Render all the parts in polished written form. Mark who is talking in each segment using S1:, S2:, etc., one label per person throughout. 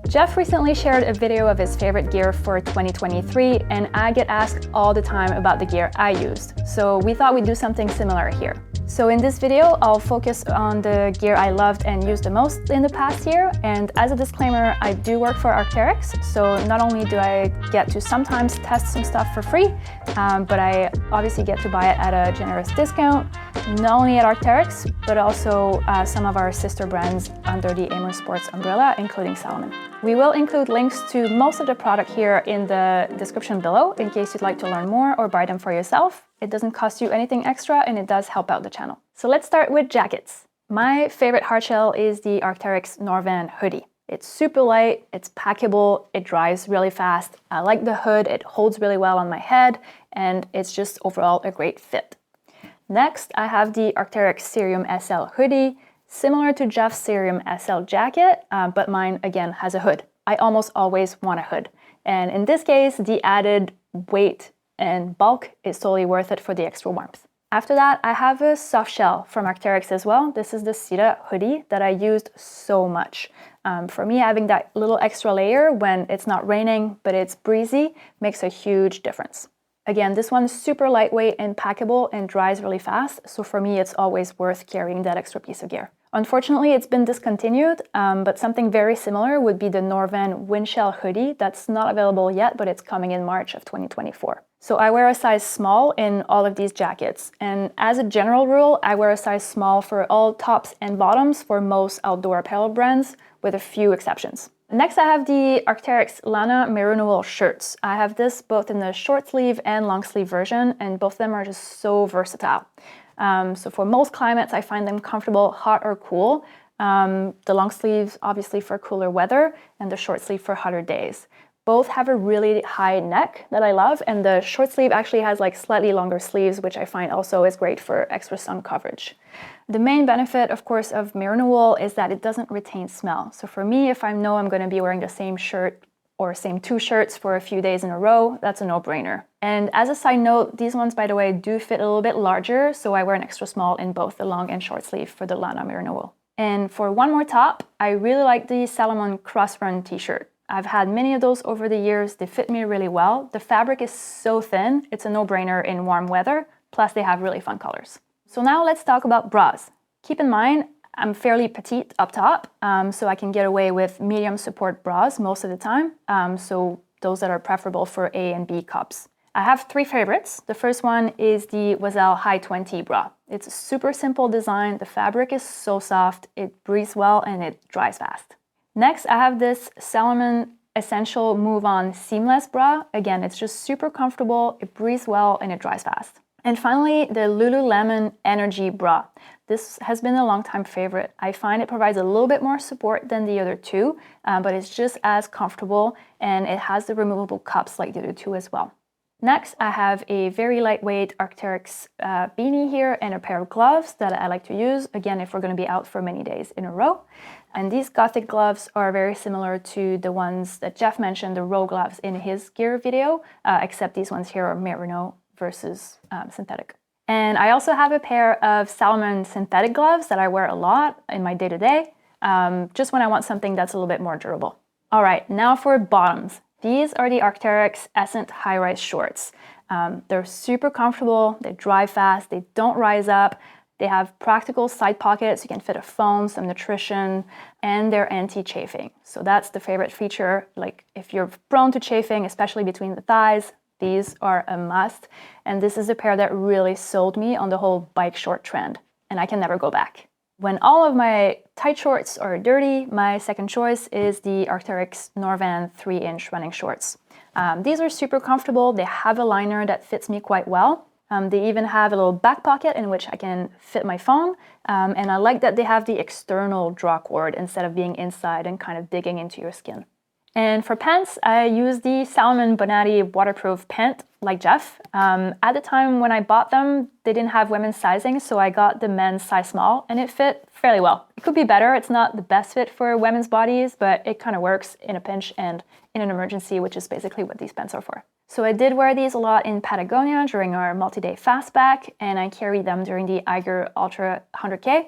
S1: Jeff recently shared a video of his favorite gear for 2023, and I get asked all the time about the gear I used. So we thought we'd do something similar here. So in this video, I'll focus on the gear I loved and used the most in the past year. And as a disclaimer, I do work for Arc'teryx, so not only do I get to sometimes test some stuff for free, but I obviously get to buy it at a generous discount, not only at Arc'teryx, but also some of our sister brands under the Amer Sports umbrella, including Salomon. We will include links to most of the product here in the description below in case you'd like to learn more or buy them for yourself. It doesn't cost you anything extra and it does help out the channel. So let's start with jackets. My favorite hardshell is the Arc'teryx Norvan hoodie. It's super light, it's packable, it dries really fast. I like the hood, it holds really well on my head, and it's just overall a great fit. Next, I have the Arc'teryx Cerium SL hoodie, similar to Jeff's Cerium SL jacket, but mine again has a hood. I almost always want a hood. And in this case, the added weight and bulk is totally worth it for the extra warmth. After that, I have a soft shell from Arc'teryx as well. This is the Sita hoodie that I used so much. For me, having that little extra layer when it's not raining, but it's breezy, makes a huge difference. Again, this one's super lightweight and packable and dries really fast, so for me it's always worth carrying that extra piece of gear. Unfortunately, it's been discontinued, but something very similar would be the Norvan windshell hoodie that's not available yet, but it's coming in March of 2024. So I wear a size small in all of these jackets, and as a general rule, I wear a size small for all tops and bottoms for most outdoor apparel brands, with a few exceptions. Next, I have the Arc'teryx Lana Merino wool shirts. I have this both in the short sleeve and long sleeve version, and both of them are just so versatile. So for most climates, I find them comfortable, hot or cool. The long sleeves, obviously for cooler weather, and the short sleeve for hotter days. Both have a really high neck that I love, and the short sleeve actually has like slightly longer sleeves, which I find also is great for extra sun coverage. The main benefit, of course, of merino wool is that it doesn't retain smell. So for me, if I know I'm going to be wearing the same shirt or same two shirts for a few days in a row, that's a no-brainer. And as a side note, these ones, by the way, do fit a little bit larger, so I wear an extra small in both the long and short sleeve for the Lana merino wool. And for one more top, I really like the Salomon cross-run t-shirt. I've had many of those over the years. They fit me really well. The fabric is so thin, it's a no-brainer in warm weather, plus they have really fun colors. So now let's talk about bras. Keep in mind, I'm fairly petite up top, so I can get away with medium support bras most of the time, so those that are preferable for A and B cups. I have three favorites. The first one is the Oiselle Hi-Twenty Bra. It's a super simple design, the fabric is so soft, it breathes well, and it dries fast. Next, I have this Salomon Essential Move On Seamless Bra. Again, it's just super comfortable, it breathes well, and it dries fast. And finally, the Lululemon Energy Bra. This has been a long-time favorite. I find it provides a little bit more support than the other two, but it's just as comfortable, and it has the removable cups like the other two as well. Next, I have a very lightweight Arc'teryx beanie here and a pair of gloves that I like to use, again, if we're going to be out for many days in a row. And these Gothic gloves are very similar to the ones that Jeff mentioned, the row gloves in his gear video, except these ones here are merino versus synthetic. And I also have a pair of Salomon synthetic gloves that I wear a lot in my day-to-day, just when I want something that's a little bit more durable. All right, now for bottoms. These are the Arc'teryx Essent high-rise shorts. They're super comfortable, they dry fast, they don't rise up, they have practical side pockets, you can fit a phone, some nutrition, and they're anti-chafing. So that's the favorite feature, like if you're prone to chafing, especially between the thighs, these are a must. And this is a pair that really sold me on the whole bike short trend, and I can never go back. When all of my tight shorts are dirty, my second choice is the Arc'teryx Norvan 3-inch running shorts. These are super comfortable, they have a liner that fits me quite well. They even have a little back pocket in which I can fit my phone, and I like that they have the external draw cord instead of being inside and kind of digging into your skin. And for pants, I use the Salomon Bonatti waterproof pant, like Jeff. At the time when I bought them, they didn't have women's sizing, so I got the men's size small, and it fit fairly well. It could be better, it's not the best fit for women's bodies, but it kind of works in a pinch and in an emergency, which is basically what these pants are for. So I did wear these a lot in Patagonia during our multi-day fastpack, and I carried them during the Eiger Ultra 100K.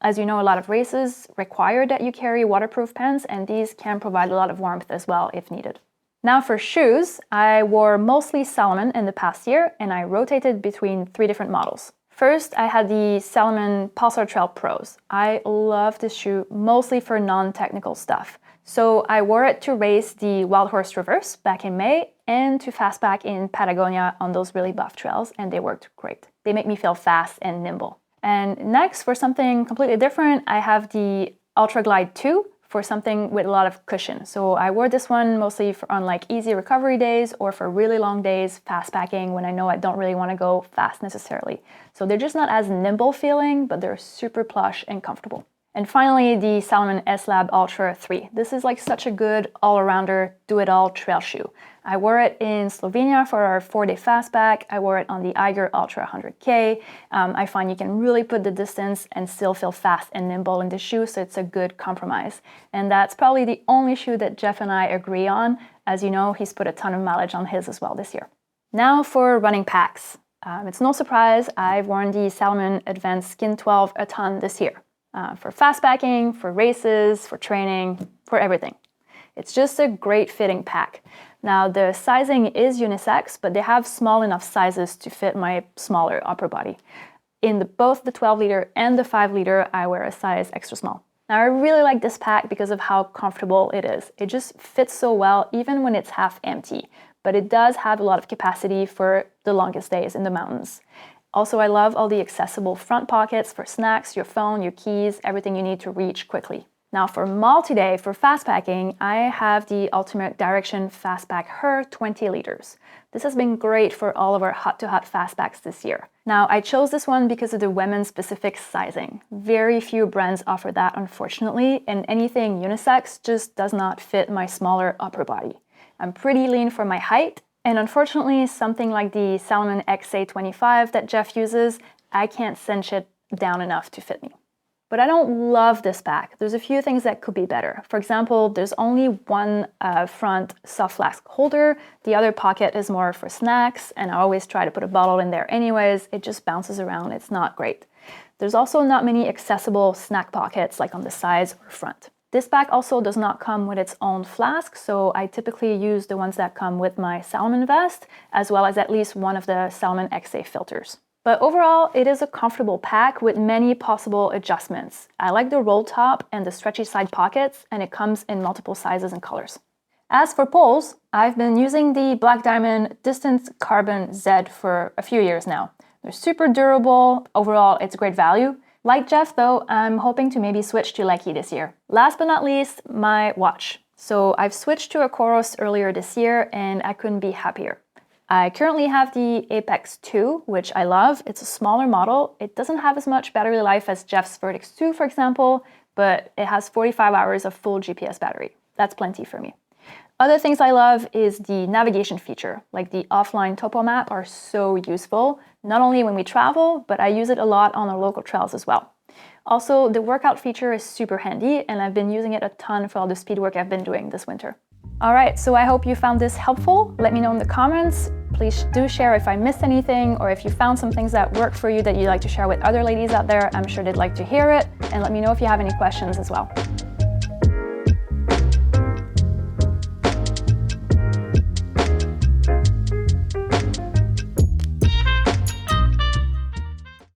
S1: As you know, a lot of races require that you carry waterproof pants, and these can provide a lot of warmth as well if needed. Now for shoes, I wore mostly Salomon in the past year, and I rotated between 3 different models. First, I had the Salomon Pulsar Trail Pros. I love this shoe mostly for non-technical stuff. So I wore it to race the Wild Horse Reverse back in May and to fastpack in Patagonia on those really buff trails, and they worked great. They make me feel fast and nimble. And next, for something completely different, I have the Ultra Glide 2 for something with a lot of cushion. So I wore this one mostly on like easy recovery days or for really long days, fastpacking when I know I don't really want to go fast necessarily. So they're just not as nimble feeling, but they're super plush and comfortable. And finally, the Salomon S Lab Ultra 3. This is like such a good all-arounder, do-it-all trail shoe. I wore it in Slovenia for our 4-day fastpack. I wore it on the Eiger Ultra 100K. I find you can really put the distance and still feel fast and nimble in the shoe, so it's a good compromise. And that's probably the only shoe that Jeff and I agree on. As you know, he's put a ton of mileage on his as well this year. Now for running packs. It's no surprise, I've worn the Salomon Advanced Skin 12 a ton this year. For fastpacking, for races, for training, for everything. It's just a great fitting pack. Now the sizing is unisex, but they have small enough sizes to fit my smaller upper body. In both the 12 liter and the 5 liter, I wear a size extra small. Now I really like this pack because of how comfortable it is. It just fits so well even when it's half empty, but it does have a lot of capacity for the longest days in the mountains. Also, I love all the accessible front pockets for snacks, your phone, your keys, everything you need to reach quickly. Now for multi-day, for fastpacking, I have the Ultimate Direction Fastpackher 20 liters. This has been great for all of our hut-to-hut fastpacks this year. Now, I chose this one because of the women's specific sizing. Very few brands offer that, unfortunately, and anything unisex just does not fit my smaller upper body. I'm pretty lean for my height, and unfortunately, something like the Salomon XA25 that Jeff uses, I can't cinch it down enough to fit me. But I don't love this pack. There's a few things that could be better. For example, there's only one front soft flask holder. The other pocket is more for snacks, and I always try to put a bottle in there anyways. It just bounces around. It's not great. There's also not many accessible snack pockets like on the sides or front. This pack also does not come with its own flask, so I typically use the ones that come with my Salomon vest, as well as at least one of the Salomon XA filters. But overall, it is a comfortable pack with many possible adjustments. I like the roll top and the stretchy side pockets, and it comes in multiple sizes and colors. As for poles, I've been using the Black Diamond Distance Carbon Z for a few years now. They're super durable. Overall, it's great value. Like Jeff though, I'm hoping to maybe switch to Lecky this year. Last but not least, my watch. So I've switched to a Coros earlier this year and I couldn't be happier. I currently have the Apex 2, which I love. It's a smaller model. It doesn't have as much battery life as Jeff's Vertex 2, for example, but it has 45 hours of full GPS battery. That's plenty for me. Other things I love is the navigation feature, like the offline topo map are so useful, not only when we travel, but I use it a lot on our local trails as well. Also, the workout feature is super handy, and I've been using it a ton for all the speed work I've been doing this winter. All right, so I hope you found this helpful. Let me know in the comments. Please do share if I missed anything, or if you found some things that work for you that you'd like to share with other ladies out there. I'm sure they'd like to hear it. And let me know if you have any questions as well.